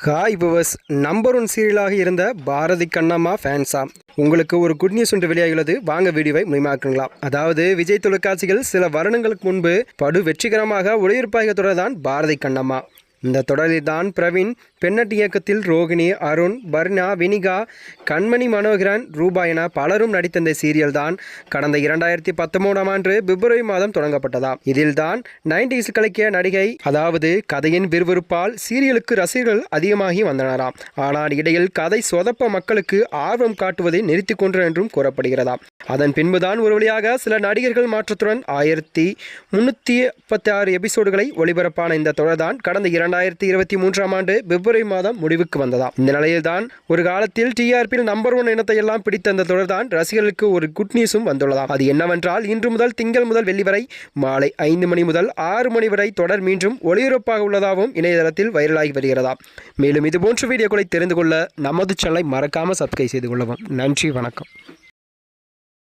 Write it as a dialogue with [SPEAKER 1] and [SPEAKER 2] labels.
[SPEAKER 1] Hi viewers, number 1 சீரியலாக இருந்த பாரதி கண்ணம்மா ஃபேன்ஸா உங்களுக்கு ஒரு குட் நியூஸ் ஒன்று வெளியாகிறது. வாங்க வீடியோவை முழுமையாக்கலாம். அதாவது விஜய் தொலைக்காட்சிகள் சில வருடங்களுக்கு முன்பு படு வெற்றிகரமாக ஒளிபரப்பாகிய தொடர் தான் பாரதி கண்ணம்மா. இந்த தொடரில் தான் பிரவீன் பெண்ணட் இயக்கத்தில் ரோகிணி, அருண், பர்ணா, வினிகா, கண்மணி மனோகரன், ரூபா என பலரும் நடித்த இந்த சீரியல் தான் கடந்த 2019ஆம் ஆண்டு பிப்ரவரி மாதம் தொடங்கப்பட்டதாம். இதில் தான் 90s கலக்கிய நடிகை, அதாவது கதையின் விறுவிறுப்பால் சீரியலுக்கு ரசிகர்கள் அதிகமாகி வந்தனராம். ஆனால் இடையில் கதை சொதப்ப மக்களுக்கு ஆர்வம் காட்டுவதை நிறுத்தி கொண்டனர் என்றும் கூறப்படுகிறதாம். அதன் பின்புதான் ஒரு வழியாக சில நடிகர்கள் மாற்றத்துடன் 1336 எபிசோடுகளை ஒளிபரப்பான இந்த தொடர் தான் கடந்த 2023ஆம் ஆண்டு பிப்ரவரி மாதம் முடிவுக்கு வந்ததாம். இந்த நிலையில்தான் ஒரு காலத்தில் டிஆர்பியில் நம்பர் 1 இனத்தை எல்லாம் பிடித்த இந்த தொடர் தான் ரசிகர்களுக்கு ஒரு குட் நியூஸும் வந்துள்ளதாம். அது என்னவென்றால், இன்று முதல் திங்கள் முதல் வெள்ளி வரை மாலை 5 மணி முதல் 6 மணி வரை தொடர் மீண்டும் ஒளிபரப்பாக உள்ளதாகவும் இணையதளத்தில் வைரலாகி வருகிறதாம். மேலும் இதுபோன்ற வீடியோக்களை தெரிந்து கொள்ள நமது சேனலை மறக்காமல் சப்ஸ்கிரைப் செய்து கொள்ளவும். நன்றி, வணக்கம்.